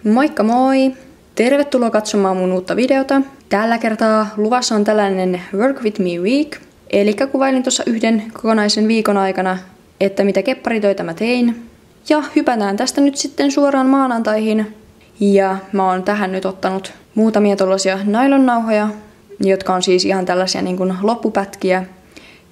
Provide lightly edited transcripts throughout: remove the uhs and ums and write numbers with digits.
Moikka moi! Tervetuloa katsomaan mun uutta videota. Tällä kertaa luvassa on tällainen Work With Me Week. Eli kuvailin tuossa yhden kokonaisen viikon aikana, että mitä kepparitöitä mä tein. Ja hypätään tästä nyt sitten suoraan maanantaihin. Ja mä oon tähän nyt ottanut muutamia tollasia nailonnauhoja, jotka on siis ihan tällaisia niin kuin loppupätkiä.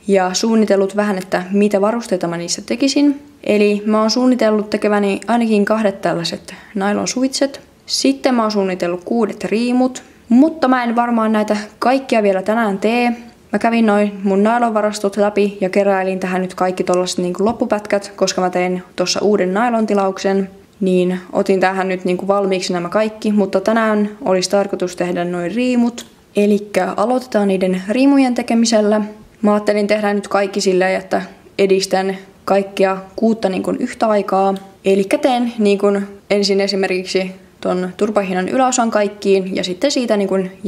Ja suunnitellut vähän, että mitä varusteita mä niissä tekisin. Eli mä oon suunnitellut tekeväni ainakin 2 tällaiset nailon suitset. Sitten mä oon suunnitellut 6 riimut. Mutta mä en varmaan näitä kaikkia vielä tänään tee. Mä kävin noin mun nailonvarastot läpi ja keräilin tähän nyt kaikki tollaset niin kuin loppupätkät, koska mä tein tossa uuden nailontilauksen. Niin otin tähän nyt niin kuin valmiiksi nämä kaikki, mutta tänään olisi tarkoitus tehdä noin riimut. Elikkä aloitetaan niiden riimujen tekemisellä. Mä ajattelin tehdä nyt kaikki silleen, että edistän kaikkia 6 niin kuin yhtä aikaa. Elikkä teen niin kuin ensin esimerkiksi ton turpahinnan yläosan kaikkiin ja sitten siitä niin kuin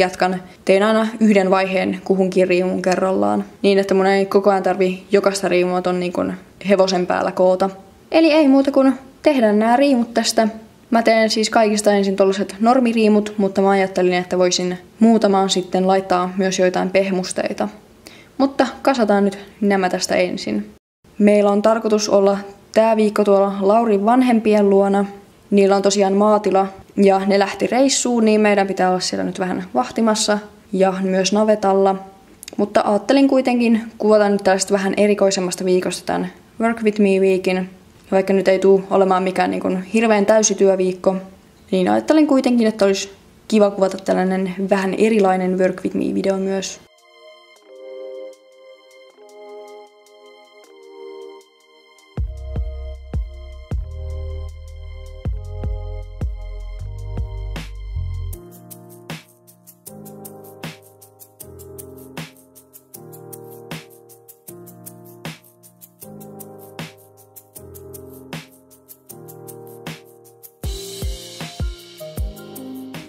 teen aina yhden vaiheen kuhunkin riimun kerrallaan. Niin, että mun ei koko ajan tarvi jokaista riimua ton niin kuin hevosen päällä koota. Eli ei muuta kuin tehdään nämä riimut tästä. Mä teen siis kaikista ensin tollaset normiriimut, mutta mä ajattelin, että voisin muutamaan sitten laittaa myös joitain pehmusteita. Mutta kasataan nyt nämä tästä ensin. Meillä on tarkoitus olla tää viikko tuolla Laurin vanhempien luona. Niillä on tosiaan maatila ja ne lähti reissuun, niin meidän pitää olla siellä nyt vähän vahtimassa ja myös navetalla. Mutta ajattelin kuitenkin kuvata nyt tällaista vähän erikoisemmasta viikosta tämän Work With Me Weekin. Vaikka nyt ei tule olemaan mikään niin kuin hirveän täysi työviikko, niin ajattelin kuitenkin, että olisi kiva kuvata tällainen vähän erilainen Work With Me video myös.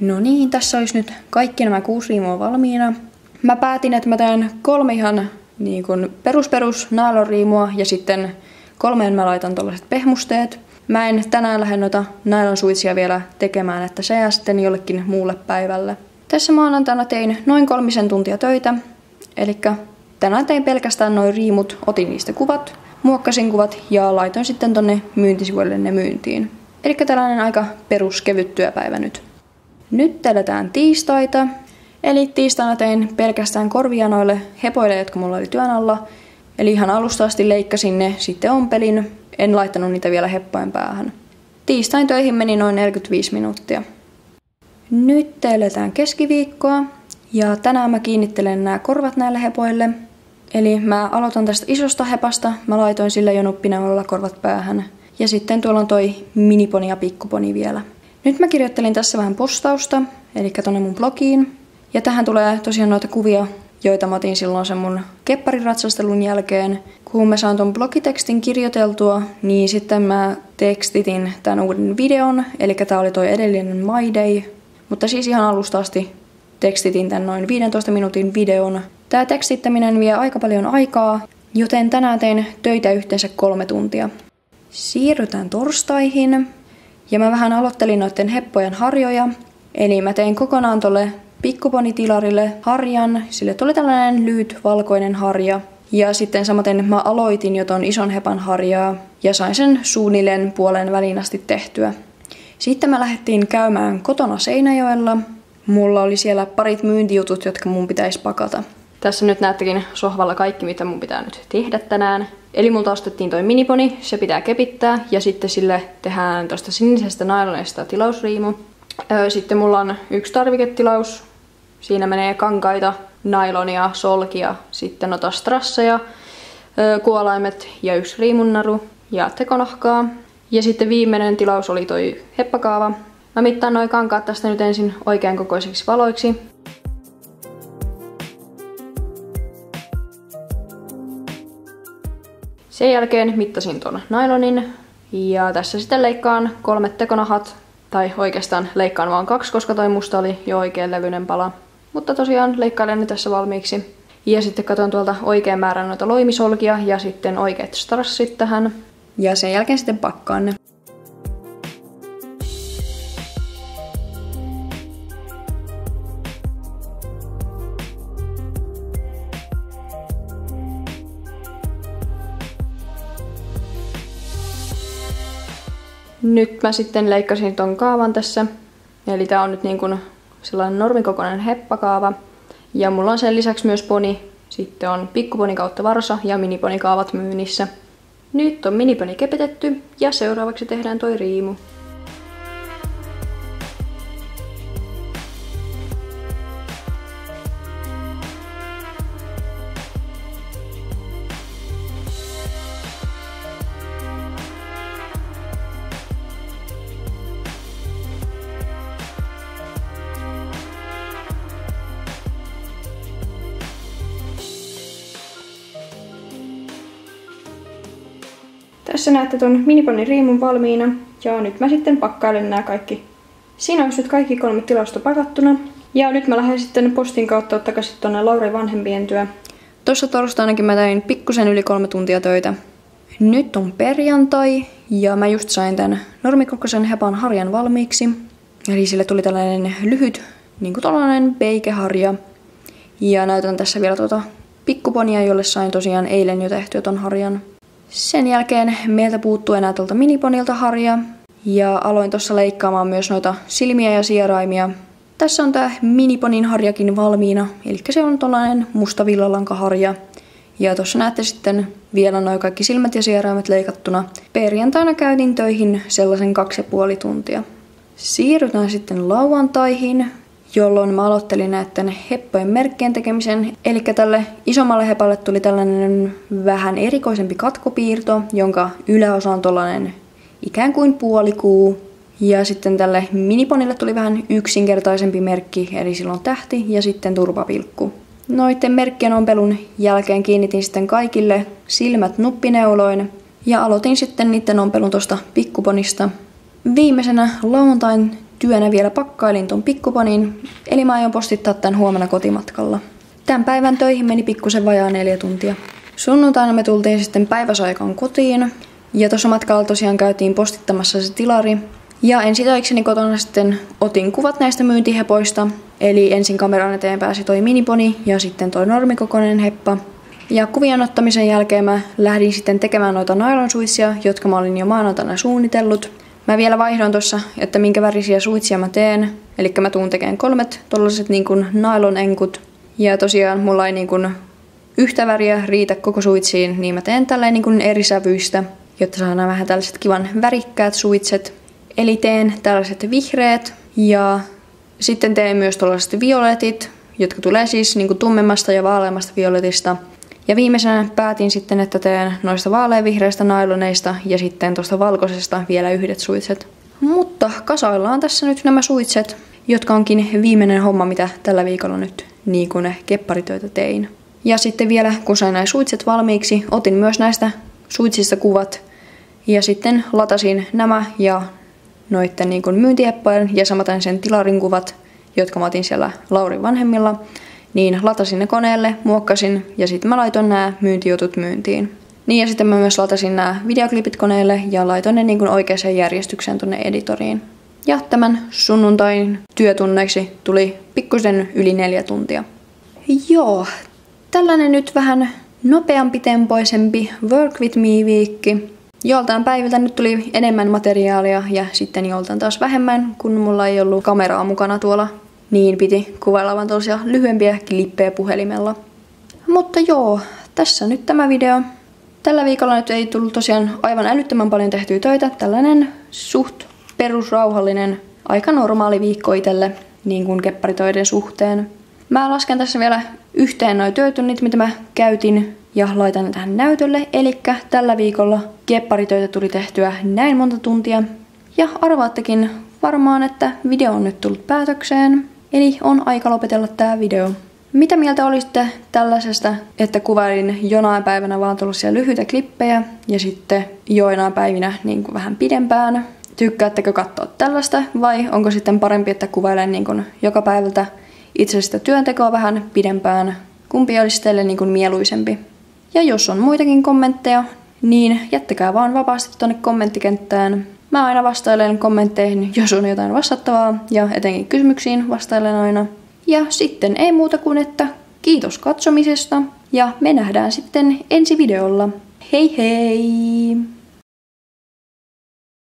No niin, tässä olisi nyt kaikki nämä 6 riimua valmiina. Mä päätin, että mä teen 3 ihan niin kuin perus nailonriimua ja sitten 3 mä laitan tollaiset pehmusteet. Mä en tänään lähde noita nailonsuitsia vielä tekemään, että se jää sitten jollekin muulle päivälle. Tässä maanantaina tein noin 3 tuntia töitä. Elikkä tänään tein pelkästään noin riimut, otin niistä kuvat, muokkasin kuvat ja laitoin sitten tonne myyntisivuille ne myyntiin. Elikkä tällainen aika peruskevyt työpäivä nyt. Nyt eletään tiistaita, eli tiistaina tein pelkästään korvia noille hepoille, jotka mulla oli työn alla. Eli ihan alusta asti leikkasin ne, sitten ompelin, en laittanut niitä vielä heppojen päähän. Tiistain töihin meni noin 45 minuuttia. Nyt eletään keskiviikkoa, ja tänään mä kiinnittelen nämä korvat näille hepoille. Eli mä aloitan tästä isosta hepasta, mä laitoin sille jo nuppineuvolla korvat päähän. Ja sitten tuolla on toi miniponi ja pikkuponi vielä. Nyt mä kirjoittelin tässä vähän postausta, eli tonne mun blogiin. Ja tähän tulee tosiaan noita kuvia, joita mä otin silloin sen mun kepparilatsastelun jälkeen. Kun mä saan ton blogitekstin kirjoiteltua, niin sitten mä tekstitin tän uuden videon, eli tää oli toi edellinen My Day. Mutta siis ihan alusta asti tekstitin tän noin 15 minuutin videon. Tää tekstittäminen vie aika paljon aikaa, joten tänään tein töitä yhteensä 3 tuntia. Siirrytään torstaihin. Ja mä vähän aloittelin noiden heppojen harjoja. Eli mä tein kokonaan tolle pikkuponitilarille harjan. Sille tuli tällainen lyhyt valkoinen harja. Ja sitten samaten mä aloitin jo ton ison hepan harjaa. Ja sain sen suunnilleen puolen väliin asti tehtyä. Sitten mä lähdettiin käymään kotona Seinäjoella. Mulla oli siellä parit myyntijutut, jotka mun pitäisi pakata. Tässä nyt näettekin sohvalla kaikki, mitä mun pitää nyt tehdä tänään. Eli multa ostettiin toi miniponi, se pitää kepittää ja sitten sille tehdään tosta sinisestä nailonista tilausriimu. Sitten mulla on 1 tarviketilaus. Siinä menee kankaita, nailonia, solkia, sitten noita strasseja, kuolaimet ja 1 riimunnaru ja tekonahkaa. Ja sitten viimeinen tilaus oli toi heppakaava. Mä mittaan noi kankaat tästä nyt ensin oikean kokoisiksi valoiksi. Sen jälkeen mittasin ton nailonin ja tässä sitten leikkaan 3 tekonahat, tai oikeastaan leikkaan vaan 2, koska toi musta oli jo oikein levyinen pala. Mutta tosiaan leikkailen ne tässä valmiiksi. Ja sitten katon tuolta oikean määrän noita loimisolkia ja sitten oikeat strassit tähän. Ja sen jälkeen sitten pakkaan ne. Nyt mä sitten leikkasin ton kaavan tässä. Eli tää on nyt niin kuin sellainen normikokoinen heppakaava. Ja mulla on sen lisäksi myös poni. Sitten on pikkuponi kautta varsa ja miniponikaavat myynnissä. Nyt on miniponi kepetetty ja seuraavaksi tehdään toi riimu. Tässä näette ton miniponin riimun valmiina ja nyt mä sitten pakkailen nämä kaikki. Siinä olisi nyt kaikki 3 tilausta pakattuna. Ja nyt mä lähden sitten postin kautta takaisin tonne Lauri vanhempien työ. Tuossa torstainakin mä tein pikkusen yli 3 tuntia töitä. Nyt on perjantai ja mä just sain tän normikokoisen hepan harjan valmiiksi. Eli sille tuli tällainen lyhyt, niinku tollainen peikeharja. Ja näytän tässä vielä tuota pikkuponia, jolle sain tosiaan eilen jo tehtyä ton harjan. Sen jälkeen meiltä puuttuu enää tuolta miniponilta harja. Ja aloin tuossa leikkaamaan myös noita silmiä ja sieraimia. Tässä on tää miniponin harjakin valmiina. Eli se on tollainen musta villalankaharja. Ja tuossa näette sitten vielä noin kaikki silmät ja sieraimet leikattuna. Perjantaina käytin töihin sellaisen 2,5 tuntia. Siirrytään sitten lauantaihin, jolloin mä aloittelin näiden heppojen merkkien tekemisen. Eli tälle isommalle hepalle tuli tällainen vähän erikoisempi katkopiirto, jonka yläosa on tollainen ikään kuin puolikuu. Ja sitten tälle miniponille tuli vähän yksinkertaisempi merkki, eli sillä on tähti ja sitten turvapilkku. Noiden merkkien ompelun jälkeen kiinnitin sitten kaikille silmät nuppineuloin ja aloitin sitten niiden ompelun tosta pikkuponista. Viimeisenä lauantain työnä vielä pakkailin ton pikkuponin, eli mä aion postittaa tän huomenna kotimatkalla. Tän päivän töihin meni pikkusen vajaa 4 tuntia. Sunnuntaina me tultiin sitten päiväsaikaan kotiin ja tuossa matkalla tosiaan käytiin postittamassa se tilari. Ja ensitöikseni kotona sitten otin kuvat näistä myyntihepoista, eli ensin kameran eteen pääsi toi miniponi ja sitten toi normikokoinen heppa. Ja kuvien ottamisen jälkeen mä lähdin sitten tekemään noita nailonsuitsia, jotka mä olin jo maanantaina suunnitellut. Mä vielä vaihdoin tossa, että minkä värisiä suitsia mä teen, eli mä tuun tekemään 3 tollaset niin kuin nailonenkut. Ja tosiaan mulla ei niin kuin yhtä väriä riitä koko suitsiin, niin mä teen tälleen niin kuin eri sävyistä, jotta saadaan vähän tällaiset kivan värikkäät suitset. Eli teen tällaiset vihreät ja sitten teen myös tällaiset violetit, jotka tulee siis niin kuin tummemmasta ja vaaleammasta violetista. Ja viimeisenä päätin sitten, että teen noista vaaleanvihreistä nailoneista ja sitten tuosta valkoisesta vielä yhdet suitset. Mutta kasaillaan tässä nyt nämä suitset, jotka onkin viimeinen homma, mitä tällä viikolla nyt niin kuin kepparitöitä tein. Ja sitten vielä, kun sain nämä suitset valmiiksi, otin myös näistä suitsista kuvat ja sitten latasin nämä ja noitten niin kuin myyntiheppojen ja samaten sen tilarin kuvat, jotka mä otin siellä Laurin vanhemmilla, niin latasin ne koneelle, muokkasin ja sitten mä laitoin nämä myyntijutut myyntiin. Niin ja sitten mä myös latasin nämä videoklipit koneelle ja laitoin ne niin kuin oikeaan järjestykseen tonne editoriin. Ja tämän sunnuntain työtunneiksi tuli pikkusen yli 4 tuntia. Joo, tällainen nyt vähän nopeampi tempoisempi Work with me-viikki. Joltain päiviltä nyt tuli enemmän materiaalia ja sitten joltain taas vähemmän, kun mulla ei ollut kameraa mukana tuolla. Niin piti kuvailla vaan tosiaan lyhyempiä klippejä puhelimella. Mutta joo, tässä nyt tämä video. Tällä viikolla nyt ei tullut tosiaan aivan älyttömän paljon tehtyä töitä. Tällainen suht perusrauhallinen, aika normaali viikko itselle, niin kuin kepparitöiden suhteen. Mä lasken tässä vielä yhteen noi työtunnit, mitä mä käytin ja laitan ne tähän näytölle. Elikkä tällä viikolla kepparitöitä tuli tehtyä näin monta tuntia. Ja arvaattekin varmaan, että video on nyt tullut päätökseen. Eli on aika lopetella tää video. Mitä mieltä olisitte tällaisesta, että kuvailin jonain päivänä vaan tuollaisia lyhyitä klippejä ja sitten joinain päivinä niin kuin vähän pidempään? Tykkäättekö katsoa tällaista vai onko sitten parempi, että kuvailen niin kuin joka päivältä itse sitä työntekoa vähän pidempään? Kumpi olisi teille niin kuin mieluisempi? Ja jos on muitakin kommentteja, niin jättäkää vaan vapaasti tonne kommenttikenttään. Mä aina vastailen kommentteihin, jos on jotain vastattavaa ja etenkin kysymyksiin vastailen aina. Ja sitten ei muuta kuin, että kiitos katsomisesta ja me nähdään sitten ensi videolla. Hei hei!